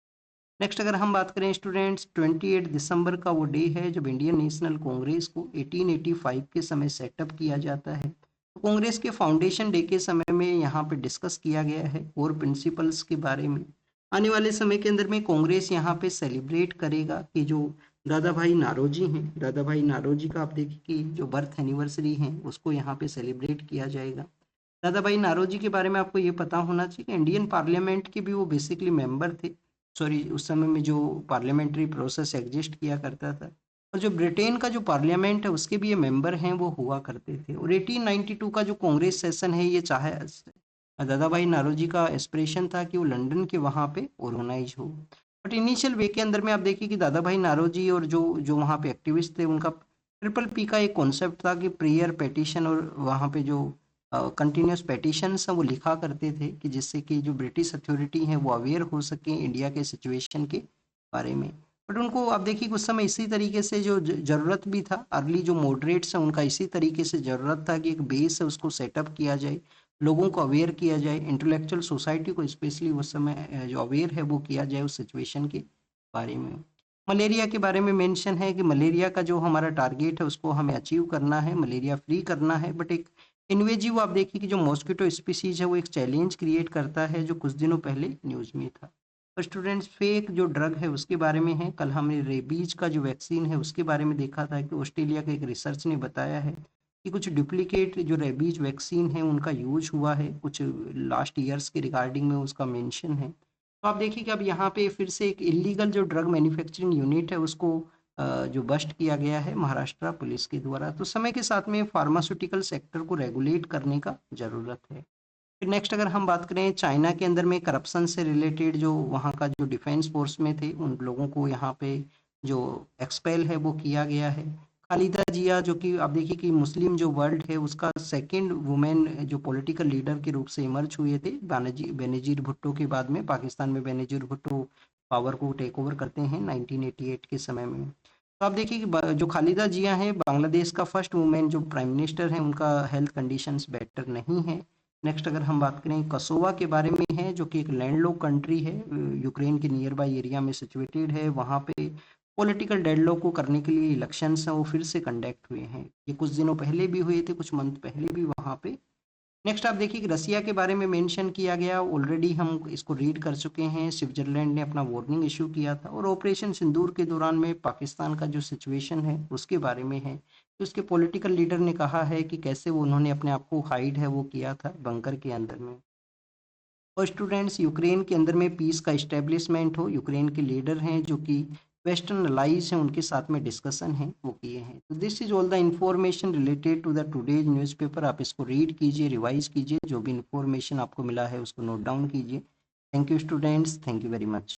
नेक्स्ट अगर हम बात करें स्टूडेंट्स 28 दिसंबर का वो डे है जब इंडियन नेशनल कांग्रेस को 1885 के समय सेटअप किया जाता है। तो कांग्रेस के फाउंडेशन डे के समय में यहाँ पे डिस्कस किया गया है और प्रिंसिपल्स के बारे में। आने वाले समय के अंदर में कांग्रेस यहाँ पे सेलिब्रेट करेगा कि जो दादा भाई नारोजी हैं, दादा भाई नारोजी का आप देखिए कि जो बर्थ एनिवर्सरी है उसको यहाँ पे सेलिब्रेट किया जाएगा। दादा भाई नारोजी के बारे में आपको ये पता होना चाहिए कि इंडियन पार्लियामेंट के भी वो बेसिकली मेंबर थे। सॉरी, उस समय में जो पार्लियामेंट्री प्रोसेस एग्जिस्ट किया करता था, और जो ब्रिटेन का जो पार्लियामेंट है उसके भी ये मेंबर हैं, वो हुआ करते थे। और 1892 का जो कांग्रेस सेशन है, ये चाहे दादा भाई नारोजी का एस्पिरेशन था कि वो लंदन के वहाँ पे ऑर्गेनाइज हो। बट इनिशियल वे के अंदर में आप देखिए कि दादा भाई नारोजी और जो जो वहाँ पे एक्टिविस्ट थे, उनका ट्रिपल पी का एक कॉन्सेप्ट था कि प्रेयर, पेटिशन और वहाँ पे जो कंटिन्यूस पेटिशंस हैं वो लिखा करते थे, कि जिससे कि जो ब्रिटिश अथॉरिटी हैं वो अवेयर हो सके इंडिया के सिचुएशन के बारे में। बट उनको आप देखिए कि उस समय इसी तरीके से जो ज़रूरत भी था, अर्ली जो मॉडरेट्स हैं उनका इसी तरीके से ज़रूरत था कि एक बेस है उसको सेटअप किया जाए, लोगों को अवेयर किया जाए, इंटेलेक्चुअल सोसाइटी को स्पेशली उस समय जो अवेयर है वो किया जाए उस सिचुएशन के बारे में। मलेरिया के बारे में मेंशन है कि मलेरिया का जो हमारा टारगेट है उसको हमें अचीव करना है, मलेरिया फ्री करना है। बट एक इन्वेजिव आप देखिए कि जो मॉस्किटो स्पीसीज है वो एक चैलेंज क्रिएट करता है, जो कुछ दिनों पहले न्यूज़ में था। और स्टूडेंट्स, फेक जो ड्रग है उसके बारे में है, कल हमने रेबीज का जो वैक्सीन है उसके बारे में देखा था कि ऑस्ट्रेलिया के एक रिसर्च ने बताया है कि कुछ डुप्लीकेट जो रेबीज वैक्सीन है उनका यूज हुआ है कुछ लास्ट ईयर्स के रिगार्डिंग में, उसका मेंशन है। तो आप देखिए कि अब यहाँ पे फिर से एक इलीगल जो ड्रग मैन्युफैक्चरिंग यूनिट है उसको जो बस्ट किया गया है महाराष्ट्र पुलिस के द्वारा। तो समय के साथ में फार्मास्यूटिकल सेक्टर को रेगुलेट करने का ज़रूरत है। फिर नेक्स्ट अगर हम बात करें चाइना के अंदर में करप्शन से रिलेटेड, जो वहाँ का जो डिफेंस फोर्स में थे उन लोगों को यहाँ पे जो एक्सपेल है वो किया गया है। खालिदा जिया, जो कि आप देखिए कि मुस्लिम जो वर्ल्ड है उसका सेकंड वुमेन जो पॉलिटिकल लीडर के रूप से इमर्ज हुए थे, बेनजीर भुट्टो के बाद में। पाकिस्तान में बेनजीर भुट्टो पावर को टेक ओवर करते हैं 1988 के समय में। तो आप देखिए कि जो खालिदा जिया हैं बांग्लादेश का फर्स्ट वुमेन जो प्राइम मिनिस्टर हैं, उनका हेल्थ कंडीशंस बेटर नहीं है। नेक्स्ट अगर हम बात करें कसोवा के बारे में है, जो कि एक लैंडलॉक कंट्री है, यूक्रेन के नियर बाई एरिया में सिचुएटेड है। वहाँ पे पॉलिटिकल डेडलॉक को करने के लिए इलेक्शंस हैं वो फिर से कंडक्ट हुए हैं, ये कुछ दिनों पहले भी हुए थे, कुछ मंथ पहले भी वहाँ पे। नेक्स्ट आप देखिए कि रसिया के बारे में मेंशन किया गया, ऑलरेडी हम इसको रीड कर चुके हैं। स्विट्जरलैंड ने अपना वार्निंग इशू किया था, और ऑपरेशन सिंदूर के दौरान में पाकिस्तान का जो सिचुएशन है उसके बारे में है। तो उसके पॉलिटिकल लीडर ने कहा है कि कैसे वो उन्होंने अपने आप को हाइड है वो किया था बंकर के अंदर में। और स्टूडेंट्स, यूक्रेन के अंदर में पीस का इस्टेब्लिशमेंट हो, यूक्रेन के लीडर हैं जो कि वेस्टर्न अलाइज हैं, उनके साथ में डिस्कशन है वो किए हैं। तो this is all the information related to the today's newspaper. आप इसको रीड कीजिए, रिवाइज कीजिए, जो भी इंफॉर्मेशन आपको मिला है उसको नोट डाउन कीजिए। Thank you students, thank you very much.